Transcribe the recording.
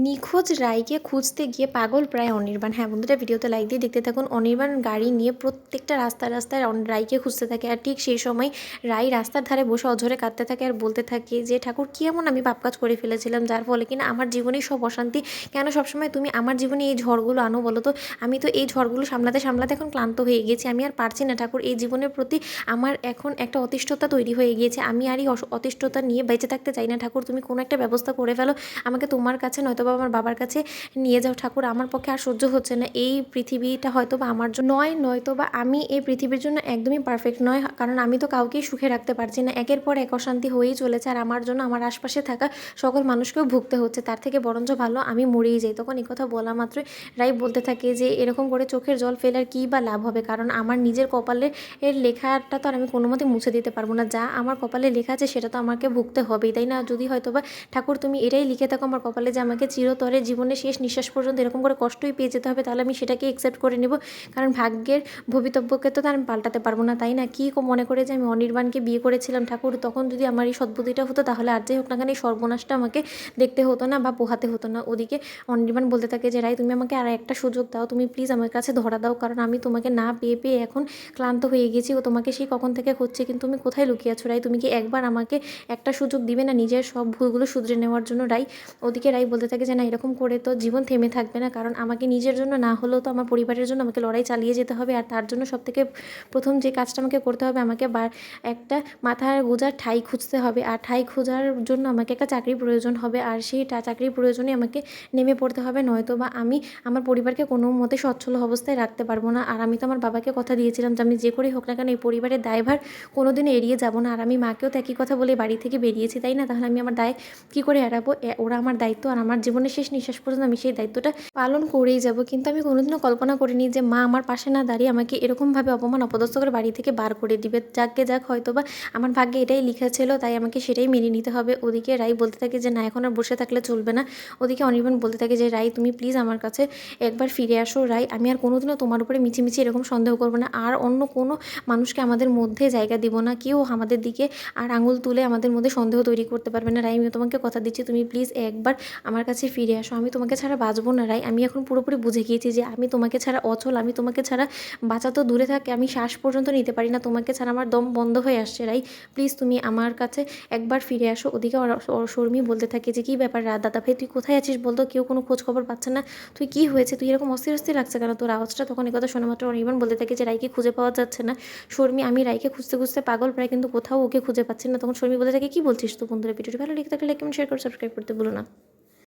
নিখোঁজ রায়কে খুঁজতে গিয়ে পাগল প্রায় অনির্বাণ। হ্যাঁ বন্ধুরা, ভিডিওতে লাইক দিয়ে দেখতে থাকুন। অনির্বাণ গাড়ি নিয়ে প্রত্যেকটা রাস্তায় রাস্তায় রায়কে খুঁজতে থাকে, আর ঠিক সেই সময় রায় রাস্তার ধারে বসে অঝরে কাঁদতে থাকে আর বলতে থাকে যে ঠাকুর কি এমন আমি পাপ কাজ করে ফেলেছিলাম যার ফলে কিনা আমার জীবনেই সব অশান্তি। কেন সবসময় তুমি আমার জীবনে এই ঝড়গুলো আনো বলো তো? আমি তো এই ঝড়গুলো সামলাতে সামলাতে এখন ক্লান্ত হয়ে গেছি, আমি আর পারছি না ঠাকুর। এই জীবনের প্রতি আমার এখন একটা অতিষ্ঠতা তৈরি হয়ে গিয়েছে, আমি আর এই অতিষ্ঠতা নিয়ে বেঁচে থাকতে চাই না ঠাকুর। তুমি কোনো একটা ব্যবস্থা করে ফেলো, আমাকে তোমার কাছে নয়তো বা আমার বাবার কাছে নিয়ে যাও ঠাকুর। আমার পক্ষে আর সহ্য হচ্ছে না, এই পৃথিবীটা হয়তো বা আমার জন্য নয়তো বা আমি এই পৃথিবীর জন্য একদমই পারফেক্ট নয়, কারণ আমি তো কাউকেই সুখে রাখতে পারছি না। একের পর এক অশান্তি হয়েই চলেছে, আর আমার জন্য আমার আশপাশে থাকা সকল মানুষকেও ভুগতে হচ্ছে। তার থেকে বরঞ্চ ভালো আমি মরেই যাই। তখন এই কথা বলা মাত্রই রাই বলতে থাকে যে এরকম করে চোখের জল ফেলার কী বা লাভ হবে, কারণ আমার নিজের কপালের লেখাটা তো আর আমি কোনো মতে মুছে দিতে পারবো না। যা আমার কপালে লেখা আছে সেটা তো আমাকে ভুগতে হবেই, তাই না? যদি হয়তো বা ঠাকুর তুমি এটাই লিখে থাকো আমার কপালে যে আমাকে চিরতরে জীবনের শেষ নিঃশ্বাস পর্যন্ত এরকম করে কষ্টই পেয়ে যেতে হবে, তাহলে আমি সেটাকে অ্যাকসেপ্ট করে নেব। কারণ ভাগ্যের ভবিতব্যকে তো আমি পাল্টাতে পারবো না, তাই না? কী মনে করে যে আমি অনির্বাণকে বিয়ে করেছিলাম ঠাকুর, তখন যদি আমার এই সদ্বুদ্ধিটা হতো তাহলে আর যাই হোক না কেন এই সর্বনাশটা আমাকে দেখতে হতো না বা পোহাতে হতো না। ওদিকে অনির্বাণ বলতে থাকে যে রাই তুমি আমাকে আর একটা সুযোগ দাও, তুমি প্লিজ আমার কাছে ধরা দাও, কারণ আমি তোমাকে না পেয়ে পেয়ে এখন ক্লান্ত হয়ে গেছি। ও তোমাকে সেই কখন থেকে খুঁজছে, কিন্তু তুমি কোথায় লুকিয়ে আছো রাই? তুমি কি একবার আমাকে একটা সুযোগ দিবে না নিজের সব ভুলগুলো শুধরে নেওয়ার জন্য রাই? ওদিকে রাই বলতে থাকে যে না, এরকম করে তো জীবন থেমে থাকবে না, কারণ আমাকে নিজের জন্য না হলেও তো আমার পরিবারের জন্য আমাকে লড়াই চালিয়ে যেতে হবে। আর তার জন্য সবথেকে প্রথম যে কাজটা আমাকে করতে হবে, আমাকে একটা মাথার গোঁজার ঠাঁই খুঁজতে হবে, আর ঠাঁই খোঁজার জন্য আমাকে একটা চাকরির প্রয়োজন হবে, আর সেই চাকরির প্রয়োজনে আমাকে নেমে পড়তে হবে, নয়তো বা আমি আমার পরিবারকে কোনো মতে সচ্ছল অবস্থায় রাখতে পারবো না। আর আমি তো আমার বাবাকে কথা দিয়েছিলাম যে আমি যে করেই হোক না কেন এই পরিবারের দায়ভার কোনোদিনও এড়িয়ে যাব না। আর আমি মাকেও তো একই কথা বলে বাড়ি থেকে বেরিয়েছি, তাই না? তাহলে আমি আমার দায় কী করে এড়াবো? ওরা আমার দায়িত্ব, আর আমার জীবনের শেষ নিঃশ্বাস পর্যন্ত আমি সেই দায়িত্বটা পালন করেই যাব। কিন্তু আমি কোনোদিনও কল্পনা করিনি যে মা আমার পাশে না দাঁড়িয়ে আমাকে এরকমভাবে অপমান অপদস্থ করে বাড়ি থেকে বার করে দিবে। যাকগে যাক, হয়তো বা আমার ভাগ্যে এটাই লিখা ছিল, তাই আমাকে সেটাই মেনে নিতে হবে। ওদিকে রাই বলতে থাকে যে না, এখন আর বসে থাকলে চলবে না। ওদিকে অনির্বাণ বলতে থাকে যে রাই তুমি প্লিজ আমার কাছে একবার ফিরে আসো রাই, আমি আর কোনোদিনও তোমার উপরে মিছিমিছি এরকম সন্দেহ করবো না, আর অন্য কোনো মানুষকে আমাদের মধ্যে জায়গা দিব না, কেউ আমাদের দিকে আর আঙুল তুলে আমাদের মধ্যে সন্দেহ তৈরি করতে পারবে না রাই। আমি তোমাকে কথা দিচ্ছি, তুমি প্লিজ একবার আমার কাছে ফিরে আসো, আমি তোমাকে ছাড়া বাঁচবো না রাই। আমি এখন পুরোপুরি বুঝে গিয়েছি যে আমি তোমাকে ছাড়া অচল, আমি তোমাকে ছাড়া বাঁচা তো দূরে থাকে, আমি শ্বাস পর্যন্ত নিতে পারি না, তোমাকে ছাড়া আমার দম বন্ধ হয়ে আসছে রাই। প্লিজ তুমি আমার কাছে একবার ফিরে আসো। ওদিকে শর্মী বলতে থাকে যে কী ব্যাপার দাদা ভাই, তুই কোথায় আছিস বলতো? কেউ কোনো খোঁজ খবর পাচ্ছে না, তুই কী হয়েছে? তুই এরকম অস্থির অস্থির লাগছে কেন তোর আওয়াজটা? তখন এই কথা শোনা মাত্র অনির্বাণ বলতে থাকে যে রাইকে খুঁজে পাওয়া যাচ্ছে না শর্মী, আমি রাইকে খুঁজতে খুঁজতে পাগল প্রায়, কিন্তু কোথাও ওকে খুঁজে পাচ্ছি না। তখন শর্মী বলতে থাকে কী বলছিস? তো বন্ধুরা, ভিডিওটি ভালো লেগে থাকলে লাইক কমেন্ট শেয়ার করে সাবস্ক্রাইব করতে ভুলো না।